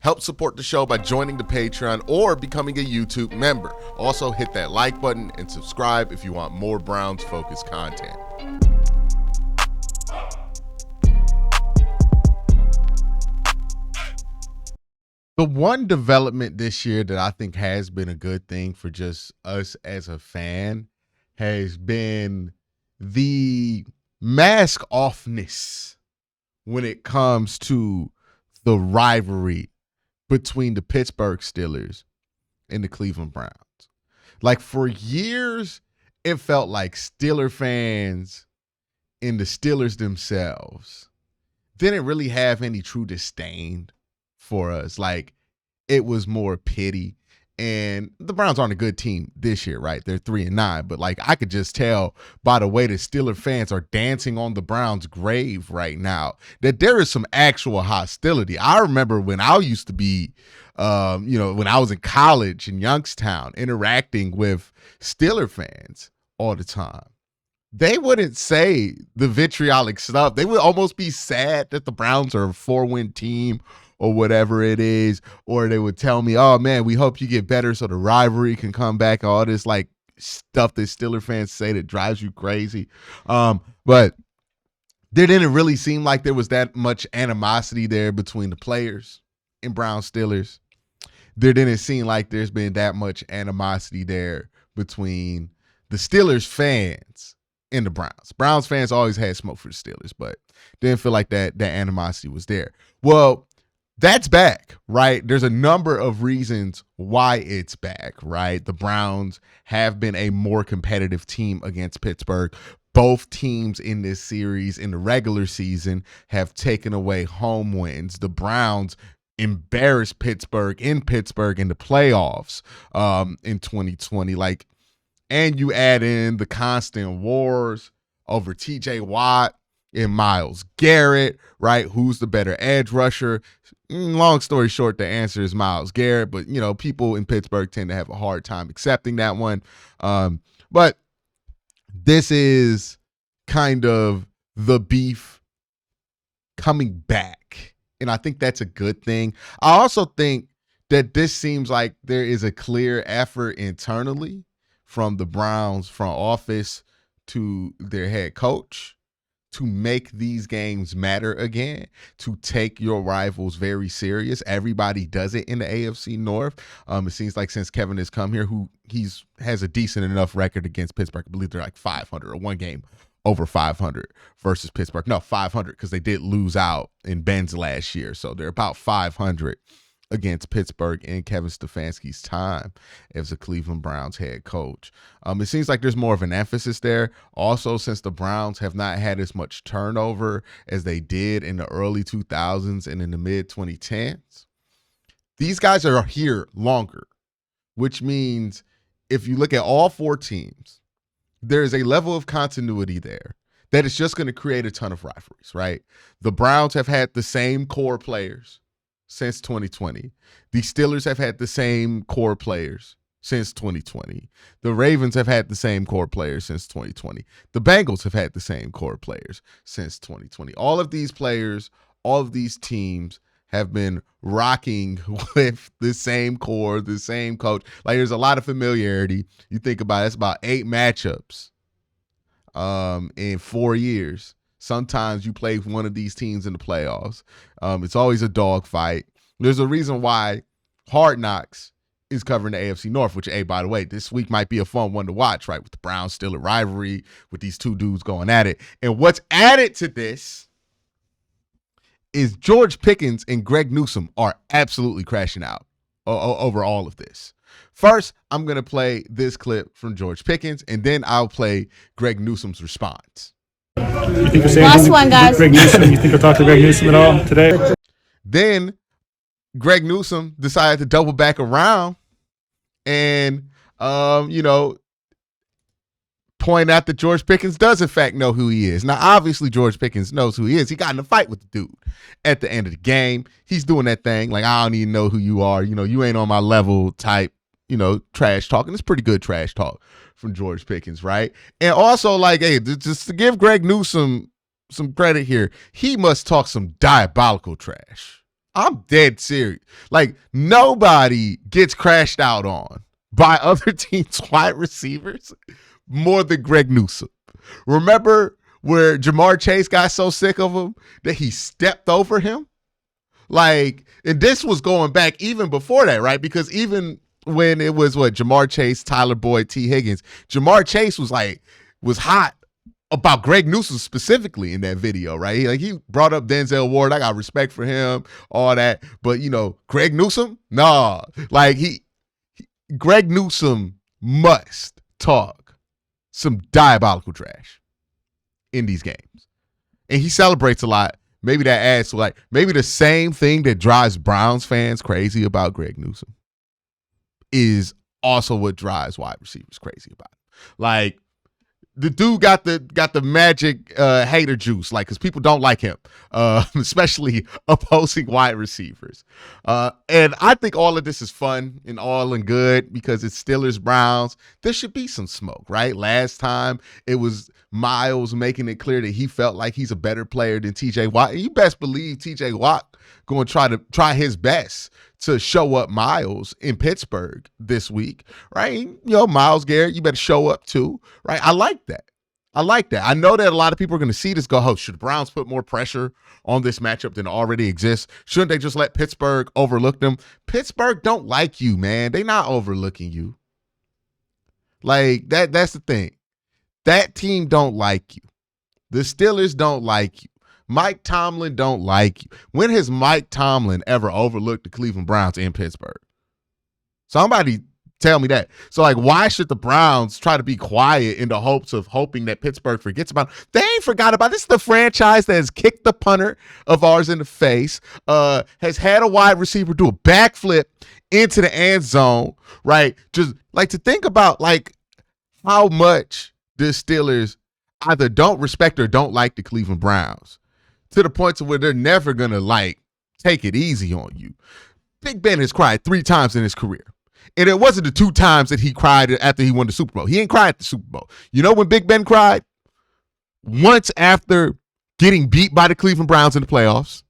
Help support the show by joining the Patreon or becoming a YouTube member. Also, hit that like button and subscribe if you want more Browns-focused content. The one development this year that I think has been a good thing for just us as a fan has been the mask offness when it comes to the rivalry between the Pittsburgh Steelers and the Cleveland Browns. Like, for years, it felt like Steeler fans and the Steelers themselves didn't really have any true disdain for us. Like, it was more pity. And the Browns aren't a good team this year, right? They're 3-9. But, like, I could just tell by the way the Steeler fans are dancing on the Browns' grave right now that there is some actual hostility. I remember when I used to be, when I was in college in Youngstown, interacting with Steeler fans all the time. They wouldn't say the vitriolic stuff. They would almost be sad that the Browns are a 4-win team or whatever it is, or they would tell me, oh man, we hope you get better so the rivalry can come back, all this like stuff that Steeler fans say that drives you crazy. But there didn't really seem like there was that much animosity there between the players and Brown Steelers. There didn't seem like there's been that much animosity there between the Steelers fans and the Browns. Browns fans always had smoke for the Steelers, but didn't feel like that animosity was there. Well, that's back, right? There's a number of reasons why it's back, right? The Browns have been a more competitive team against Pittsburgh. Both teams in this series in the regular season have taken away home wins. The Browns embarrassed Pittsburgh in the playoffs in 2020. And you add in the constant wars over TJ Watt and Myles Garrett, right? Who's the better edge rusher? Long story short, the answer is Myles Garrett, but people in Pittsburgh tend to have a hard time accepting that one. But this is kind of the beef coming back, and I think that's a good thing. I also think that this seems like there is a clear effort internally from the Browns front office to their head coach to make these games matter again, to take your rivals very serious. Everybody does it in the AFC North. It seems like since Kevin has come here, has a decent enough record against Pittsburgh. I believe they're like 500 or one game over 500 versus Pittsburgh. No, 500 because they did lose out in Ben's last year. So they're about 500 against Pittsburgh in Kevin Stefanski's time as the Cleveland Browns head coach. It seems like there's more of an emphasis there. Also, since the Browns have not had as much turnover as they did in the early 2000s and in the mid-2010s, these guys are here longer, which means if you look at all four teams, there's a level of continuity there that is just going to create a ton of rivalries, right? The Browns have had the same core players since 2020. The Steelers have had the same core players since 2020. The Ravens have had the same core players since 2020. The Bengals have had the same core players since 2020. All of these players, all of these teams have been rocking with the same core, the same coach. Like, there's a lot of familiarity. You think about it, it's about 8 matchups in 4 years. Sometimes you play one of these teams in the playoffs. It's always a dogfight. There's a reason why Hard Knocks is covering the AFC North, which, hey, by the way, this week might be a fun one to watch, right? With the Browns still a rivalry, with these two dudes going at it. And what's added to this is George Pickens and Greg Newsome are absolutely crashing out over all of this. First, I'm going to play this clip from George Pickens, and then I'll play Greg Newsome's response. You think you'll say last one, guys. Greg Newsome? You think you'll talk to Greg Newsome at all today? Then Greg Newsome decided to double back around and, point out that George Pickens does in fact know who he is. Now, obviously, George Pickens knows who he is. He got in a fight with the dude at the end of the game. He's doing that thing like, I don't even know who you are. You ain't on my level type, trash talk. And it's pretty good trash talk from George Pickens, right? And also, like, hey, just to give Greg Newsome some credit here, he must talk some diabolical trash I'm dead serious. Like, nobody gets crashed out on by other teams' wide receivers more than Greg Newsome. Remember where Jamar Chase got so sick of him that he stepped over him? Like, and this was going back even before that, right? Because even when it was Jamar Chase, Tyler Boyd, T. Higgins, Jamar Chase was hot about Greg Newsome specifically in that video, right? He brought up Denzel Ward. I got respect for him, all that. But Greg Newsome, nah. Greg Newsome must talk some diabolical trash in these games. And he celebrates a lot. Maybe that adds to maybe the same thing that drives Browns fans crazy about Greg Newsome is also what drives wide receivers crazy about him. The dude got the magic hater juice, because people don't like him, especially opposing wide receivers. And I think all of this is fun and all and good because it's Steelers Browns. There should be some smoke, right? Last time it was Miles making it clear that he felt like he's a better player than T.J. Watt. And you best believe T.J. Watt going to try his best to show up Miles in Pittsburgh this week, right? Myles Garrett, you better show up too, right? I like that. I know that a lot of people are going to see this go, should the Browns put more pressure on this matchup than already exists? Shouldn't they just let Pittsburgh overlook them? Pittsburgh don't like you, man. They not overlooking you. That's the thing. That team don't like you. The Steelers don't like you. Mike Tomlin don't like you. When has Mike Tomlin ever overlooked the Cleveland Browns in Pittsburgh? Somebody tell me that. So, why should the Browns try to be quiet in the hoping that Pittsburgh forgets about it? They ain't forgot about it. This is the franchise that has kicked the punter of ours in the face, has had a wide receiver do a backflip into the end zone, right? Just to think about how much the Steelers either don't respect or don't like the Cleveland Browns, to the point to where they're never going to take it easy on you. Big Ben has cried 3 times in his career. And it wasn't the 2 times that he cried after he won the Super Bowl. He ain't cried at the Super Bowl. You know when Big Ben cried? Once after getting beat by the Cleveland Browns in the playoffs.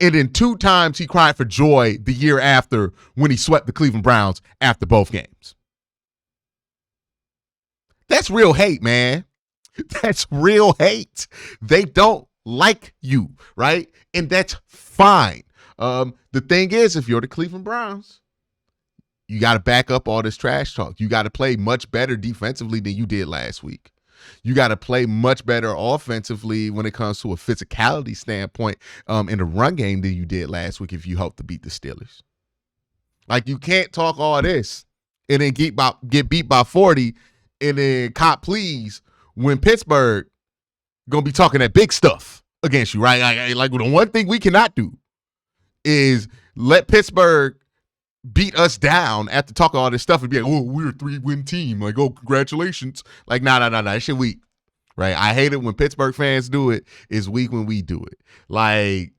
And then 2 times he cried for joy the year after when he swept the Cleveland Browns after both games. That's real hate, man. That's real hate. They don't like you, right? And that's fine. The thing is, if you're the Cleveland Browns, you got to back up all this trash talk. You got to play much better defensively than you did last week. You got to play much better offensively when it comes to a physicality standpoint in the run game than you did last week if you hope to beat the Steelers. You can't talk all this and then get beat by 40 and then cop please when Pittsburgh going to be talking that big stuff against you, right? The one thing we cannot do is let Pittsburgh beat us down after talking all this stuff and be like, we're a 3-win team. Congratulations. Nah, that shit weak, right? I hate it when Pittsburgh fans do it. It's weak when we do it.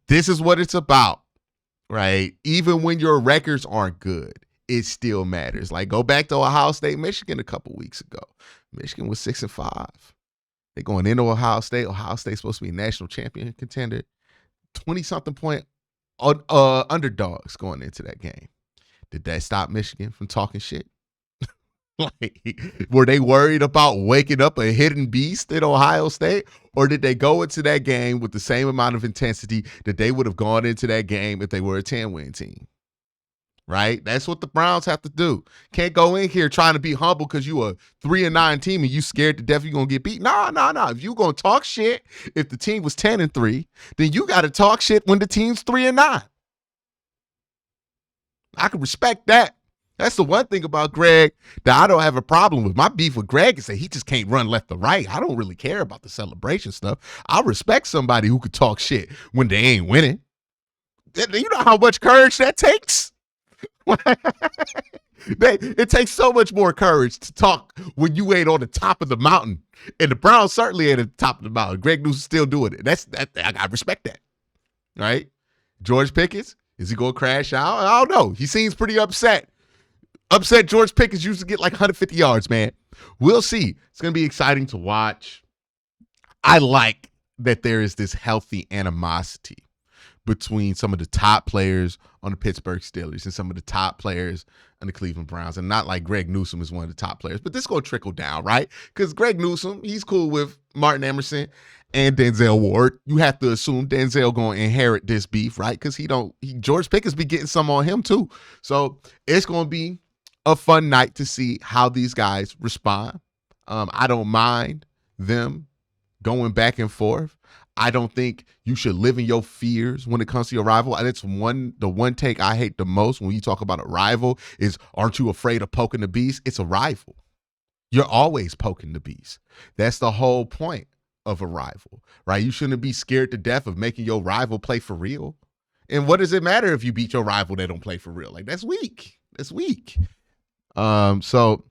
This is what it's about, right? Even when your records aren't good, it still matters. Go back to Ohio State, Michigan a couple weeks ago. Michigan was 6-5. They're going into Ohio State. Ohio State's supposed to be a national champion contender. 20-something point underdogs going into that game. Did that stop Michigan from talking shit? Were they worried about waking up a hidden beast at Ohio State? Or did they go into that game with the same amount of intensity that they would have gone into that game if they were a 10-win team? Right? That's what the Browns have to do. Can't go in here trying to be humble because you a 3-9 team and you scared to death you're going to get beat. No. If you going to talk shit, if the team was 10-3, then you got to talk shit when the team's 3-9. I can respect that. That's the one thing about Greg that I don't have a problem with. My beef with Greg is that he just can't run left or right. I don't really care about the celebration stuff. I respect somebody who could talk shit when they ain't winning. You know how much courage that takes? It takes so much more courage to talk when you ain't on the top of the mountain, and the Browns certainly ain't at the top of the mountain. Greg Newsom's still doing it. I respect that, right? George Pickens, is he gonna crash out? I don't know. He seems pretty upset. George Pickens used to get 150 yards, man. We'll see. It's gonna be exciting to watch. I like that there is this healthy animosity between some of the top players on the Pittsburgh Steelers and some of the top players on the Cleveland Browns. And not like Greg Newsome is one of the top players, but this is going to trickle down, right? Because Greg Newsome, he's cool with Martin Emerson and Denzel Ward. You have to assume Denzel going to inherit this beef, right? Because George Pickens be getting some on him too. So it's going to be a fun night to see how these guys respond. I don't mind them going back and forth. I don't think you should live in your fears when it comes to your rival. That's the one take I hate the most when you talk about a rival is, aren't you afraid of poking the beast? It's a rival. You're always poking the beast. That's the whole point of a rival, right? You shouldn't be scared to death of making your rival play for real. And what does it matter if you beat your rival that don't play for real? Like, that's weak. That's weak. So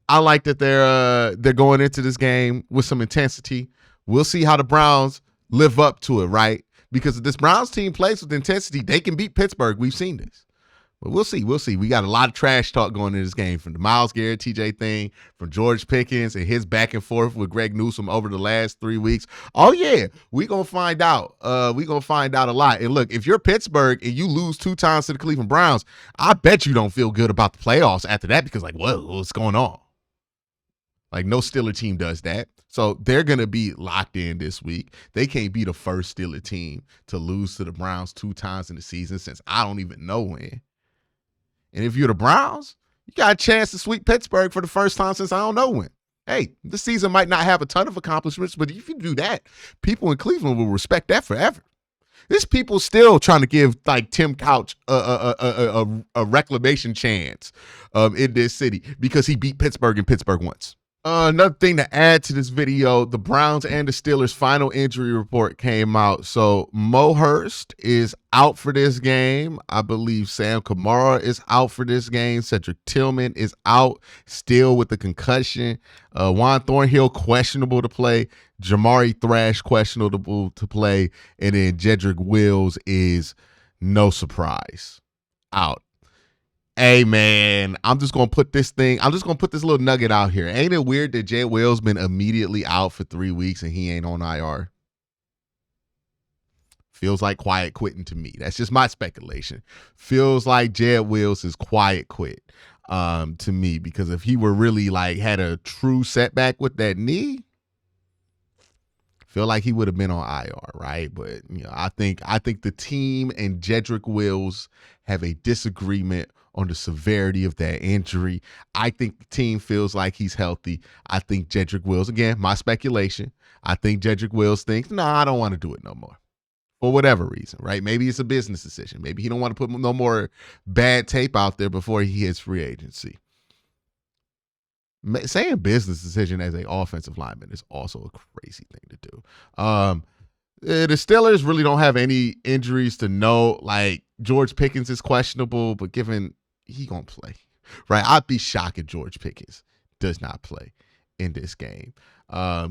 I like that they're going into this game with some intensity. We'll see how the Browns live up to it, right? Because if this Browns team plays with intensity, they can beat Pittsburgh. We've seen this. But we'll see. We'll see. We got a lot of trash talk going into this game, from the Myles Garrett, TJ thing, from George Pickens and his back and forth with Greg Newsome over the last 3 weeks. Oh, yeah. We're going to find out. We're going to find out a lot. And look, if you're Pittsburgh and you lose 2 times to the Cleveland Browns, I bet you don't feel good about the playoffs after that, because, like, what's going on? Like, no Steeler team does that. So they're going to be locked in this week. They can't be the first Steeler team to lose to the Browns 2 times in the season since I don't even know when. And if you're the Browns, you got a chance to sweep Pittsburgh for the first time since I don't know when. Hey, this season might not have a ton of accomplishments, but if you do that, people in Cleveland will respect that forever. There's people still trying to give, like, Tim Couch a reclamation chance in this city because he beat Pittsburgh and Pittsburgh once. Another thing to add to this video, the Browns and the Steelers' final injury report came out. So Mo Hurst is out for this game. I believe Sam Kamara is out for this game. Cedric Tillman is out still with the concussion. Juan Thornhill questionable to play. Jamari Thrash questionable to play. And then Jedrick Wills is, no surprise, out. Hey, man, I'm just going to put this little nugget out here. Ain't it weird that Jed Wills been immediately out for 3 weeks and he ain't on IR? Feels like quiet quitting to me. That's just my speculation. Feels like Jed Wills is quiet quit to me, because if he were really, like, had a true setback with that knee, feel like he would have been on IR, right? But, you know, I think the team and Jedrick Wills have a disagreement on the severity of that injury. I think the team feels like he's healthy. I think Jedrick Wills, again, my speculation, I think Jedrick Wills thinks, nah, I don't want to do it no more. For whatever reason, right? Maybe it's a business decision. Maybe he don't want to put no more bad tape out there before he hits free agency. Saying business decision as an offensive lineman is also a crazy thing to do. The Steelers really don't have any injuries to note. Like, George Pickens is questionable, but given he gonna play, right? I'd be shocked if George Pickens does not play in this game.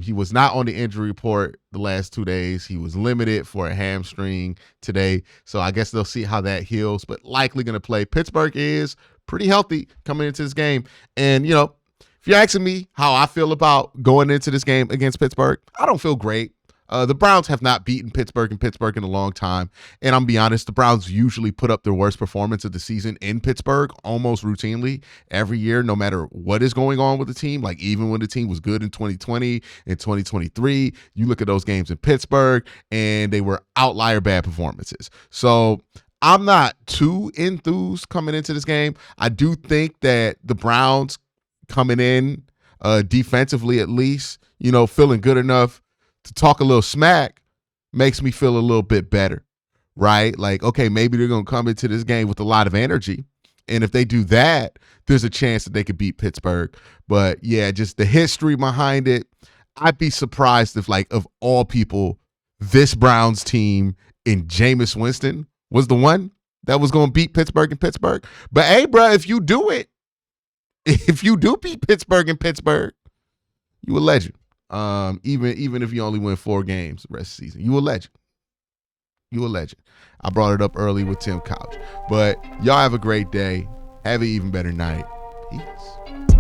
He was not on the injury report the last 2 days. He was limited for a hamstring today, so I guess they'll see how that heals, but likely gonna play. Pittsburgh is pretty healthy coming into this game, and, you know, if you're asking me how I feel about going into this game against Pittsburgh, I don't feel great. The Browns have not beaten Pittsburgh in a long time. And I'm be honest, the Browns usually put up their worst performance of the season in Pittsburgh almost routinely every year, no matter what is going on with the team. Like, even when the team was good in 2020 and 2023, you look at those games in Pittsburgh and they were outlier bad performances. So I'm not too enthused coming into this game. I do think that the Browns coming in defensively, at least, you know, feeling good enough to talk a little smack makes me feel a little bit better, right? Like, okay, maybe they're going to come into this game with a lot of energy. And if they do that, there's a chance that they could beat Pittsburgh. But yeah, just the history behind it, I'd be surprised if, like, of all people, this Browns team in Jameis Winston was the one that was going to beat Pittsburgh in Pittsburgh. But hey, bro, if you do it, if you do beat Pittsburgh in Pittsburgh, you a legend. Even if you only win 4 games the rest of the season, you a legend. You a legend. I brought it up early with Tim Couch. But y'all have a great day. Have an even better night. Peace.